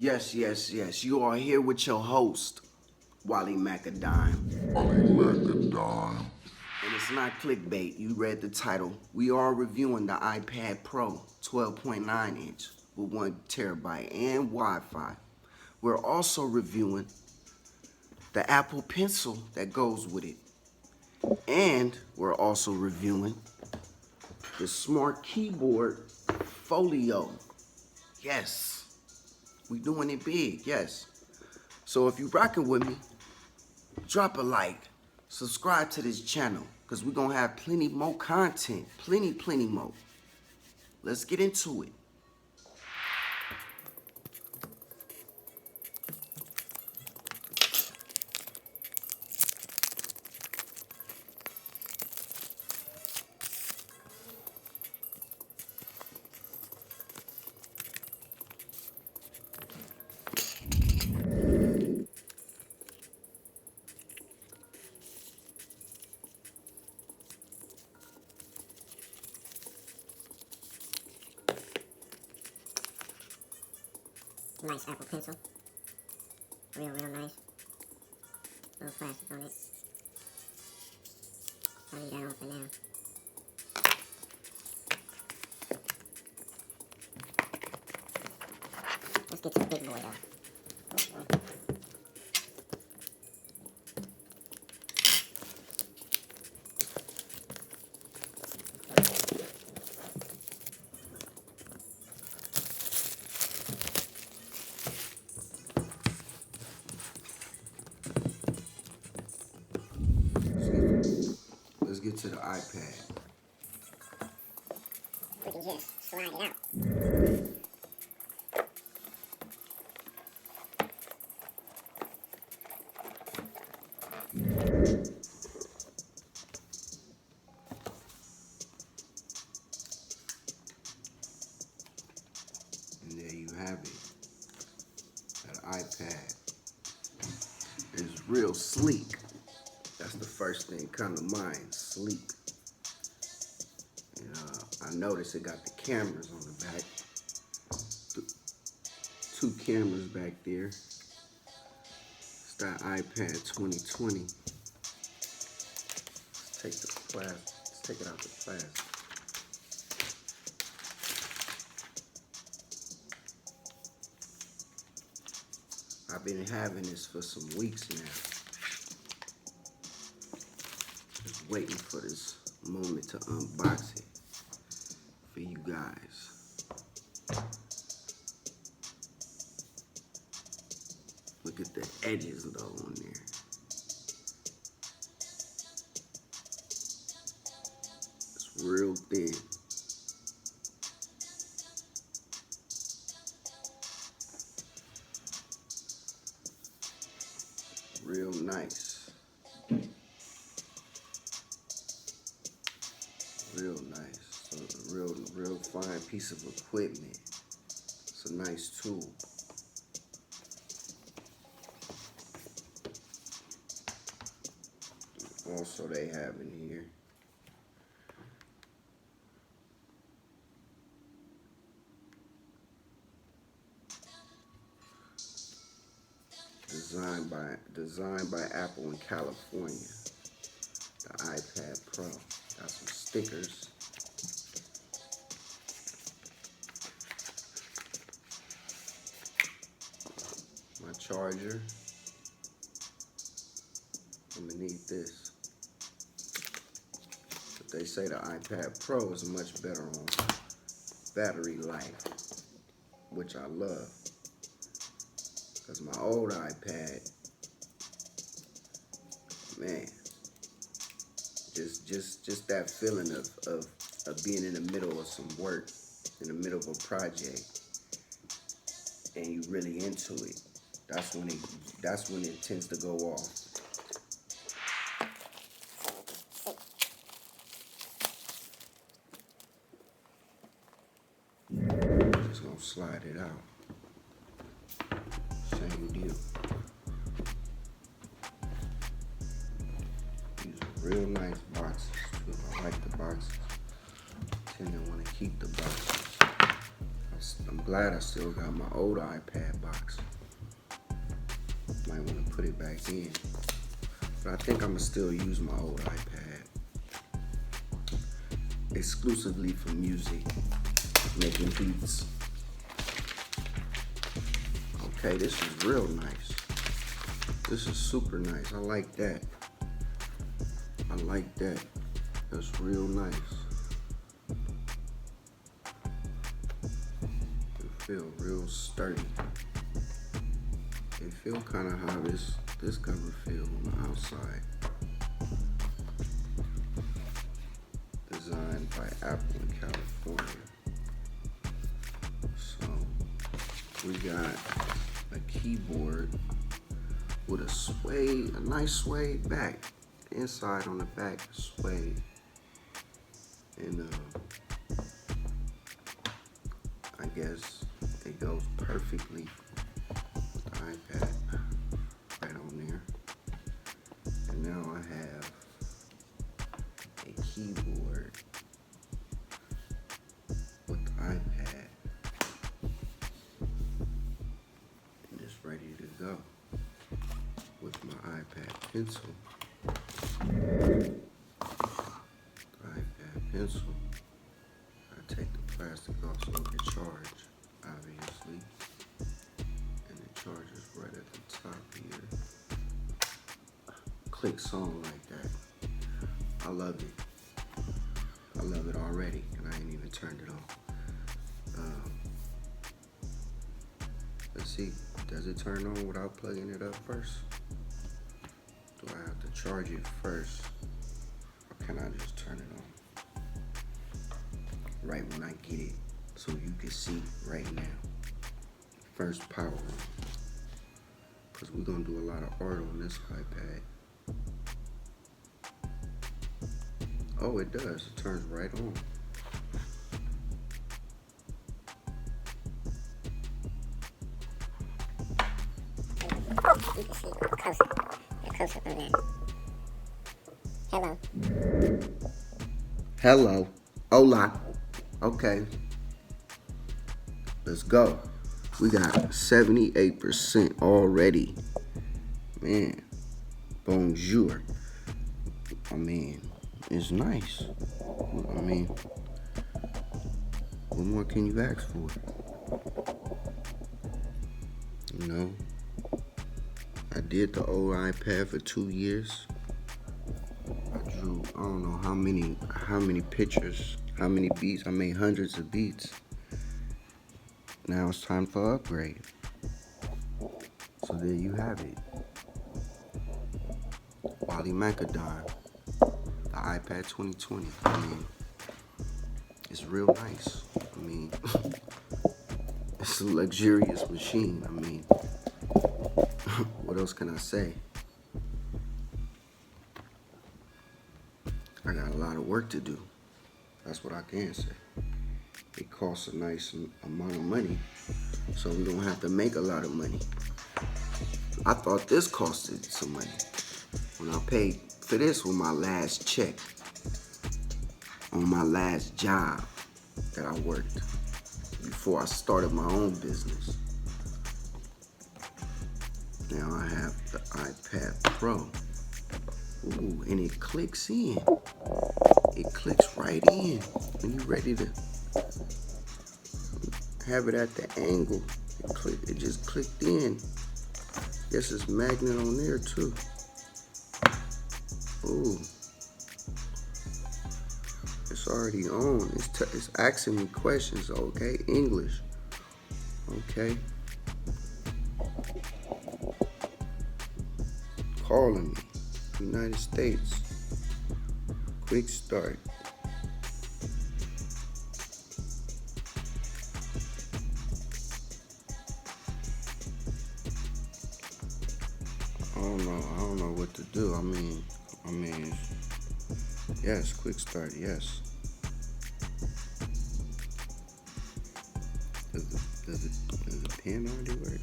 Yes, yes, yes. You are here with your host, Wally Macadime. And it's not clickbait. You read the title. We are reviewing the iPad Pro 12.9 inch with 1 TB and Wi-Fi. We're also reviewing the Apple Pencil that goes with it. And we're also reviewing the Smart Keyboard Folio. Yes, we doing it big, yes. So if you rocking with me, drop a like, subscribe to this channel, because we're going to have plenty more content, plenty more. Let's get into it. Nice Apple Pencil. Real nice. Little plastic on it. I'll leave that on for now. Let's get to the big boy though. Let's get to the iPad. We can just slide it out. And there you have it. That iPad is real sleek. That's the first thing come to mind, sleek. And I noticed it got the cameras on the back. Two cameras back there. It's that iPad 2020. Let's take it out the plastic. I've been having this for some weeks now. Just waiting for this moment to unbox it for you guys. Look at the edges though on there. It's real thin. Real nice. Real nice. So a real fine piece of equipment. It's a nice tool. Also they have in here designed by Apple in California. The iPad Pro. Got some stickers. My charger. I'm gonna need this. But they say the iPad Pro is much better on battery life, which I love. Because my old iPad, man, just that feeling of being in the middle of some work, in the middle of a project, and you really into it. That's when it tends to go off. Just gonna slide it out. Same deal. These are real nice boxes too. I like the boxes. I tend to want to keep the boxes. I I'm glad I still got my old iPad box. Might want to put it back in. But I think I'm going to still use my old iPad. Exclusively for music, making beats. Okay, this is real nice. This is super nice. I like that. I like that. That's real nice. It feel real sturdy. It feel kind of how this cover feel on the outside. Designed by Apple in California. So we got a keyboard with a nice suede back. Inside on the back is suede. And I guess it goes perfectly with the iPad right on there. And now I have a keyboard with the iPad. And it's ready to go with my iPad pencil. iPad pencil. I take the plastic off so it can charge, obviously. And it charges right at the top here. Clicks on like that. I love it. I love it already, and I ain't even turned it on. Let's see, does it turn on without plugging it up first? Do I have to charge it first? Or can I just turn it on? Right when I get it, so you can see right now. First power on. Because we're going to do a lot of art on this iPad. Oh, it does. It turns right on. You can see closer. A close-up of that. Hello. Hello. Hola. Okay. Let's go. We got 78% already. Man. Bonjour. I mean, it's nice. I mean, what more can you ask for? You know? I did the old iPad for 2 years. I drew, I don't know how many pictures, how many beats. I made hundreds of beats. Now it's time for upgrade. So there you have it. Wally Macadon, the iPad 2020. I mean, it's real nice. I mean, it's a luxurious machine. I mean, what else can I say? I got a lot of work to do. That's what I can say. It costs a nice amount of money, so we don't have to make a lot of money. I thought this costed some money when I paid for this with my last check on my last job that I worked before I started my own business. Now I have the iPad Pro. Ooh, and it clicks in. It clicks right in when you're ready to have it at the angle. It just clicked in. Guess it's magnet on there too. Ooh. It's already on. It's asking me questions. Okay, English. Okay. Calling me. United States. Quick start. I don't know what to do. I mean, yes, quick start, yes. Does the pen already work?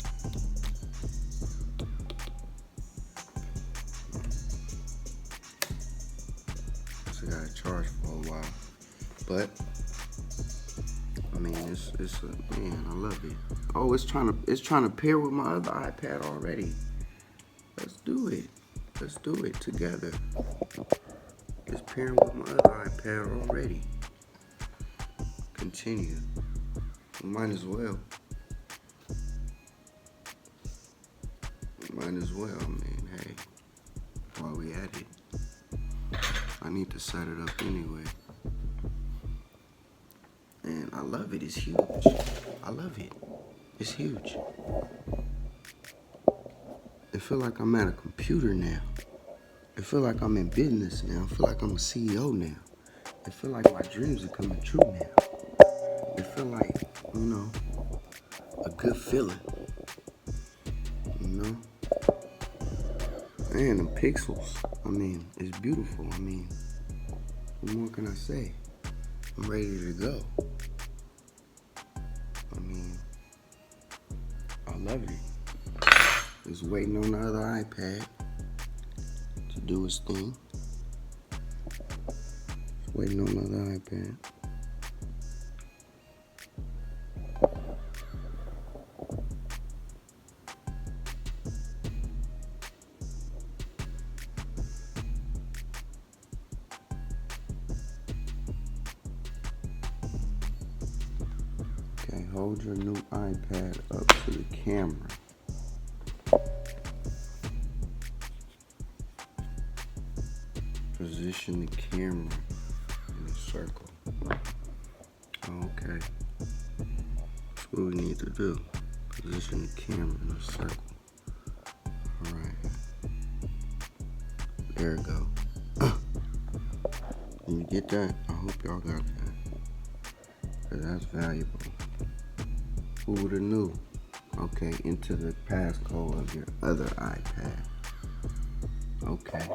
So I gotta charge for a while. But I mean, Man, I love it. Oh, it's trying to pair with my other iPad already. Let's do it. Let's do it together. It's pairing with my other iPad already. Continue. Might as well. Might as well, man. Hey, while we at it, I need to set it up anyway. And I love it. It's huge. I love it. It's huge. I feel like I'm at a computer now. I feel like I'm in business now. I feel like I'm a CEO now. I feel like my dreams are coming true now. I feel like, a good feeling. And the pixels. I mean, it's beautiful. I mean, what more can I say? I'm ready to go. I mean, I love it. Just waiting on the other iPad to do its thing. Just waiting on the other iPad. Okay, hold your new iPad up to the camera. Position the camera in a circle. Okay. That's what we need to do. Position the camera in a circle. Alright. There we go. Can you get that? I hope y'all got that. 'Cause that's valuable. Who would have knew? Okay, enter the passcode of your other iPad. Okay.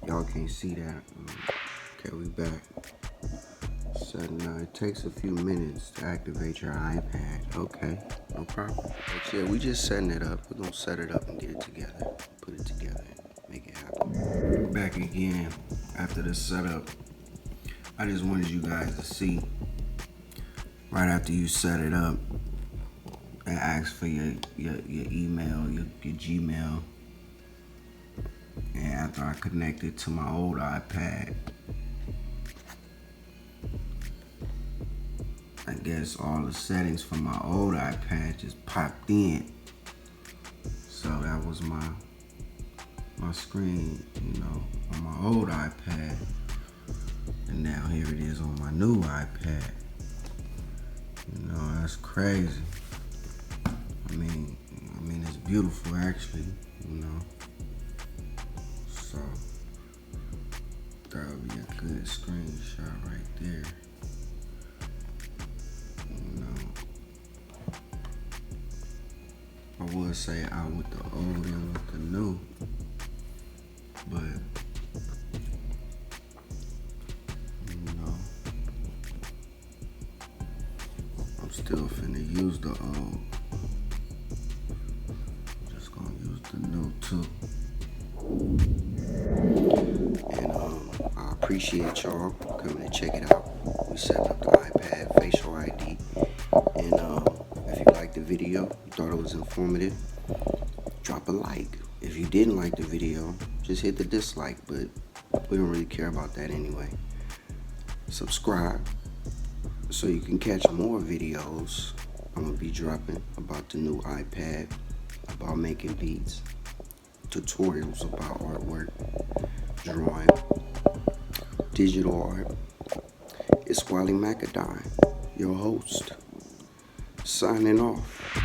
Y'all can't see that. Okay, we back. So now it takes a few minutes to activate your iPad. Okay, no problem. But yeah, we just setting it up. We're gonna set it up and get it together. Put it together and make it happen. Back again after the setup. I just wanted you guys to see right after you set it up, it asks for your email, your Gmail. And after I connected to my old iPad, I guess all the settings from my old iPad just popped in. So that was my screen, on my old iPad. And now here it is on my new iPad. That's crazy. I mean, it's beautiful actually, So that would be a good screenshot right there. I would say out with the old and with the new, but I'm still finna use the old. I'm just gonna use the new too. And I appreciate y'all coming to check it out. We set up the iPad facial ID. And if you liked the video, you thought it was informative, drop a like. If you didn't like the video, just hit the dislike, but we don't really care about that anyway. Subscribe so you can catch more videos I'm gonna be dropping about the new iPad, about making beats, tutorials about artwork, drawing, digital art. It's Wally Macadine, your host, signing off.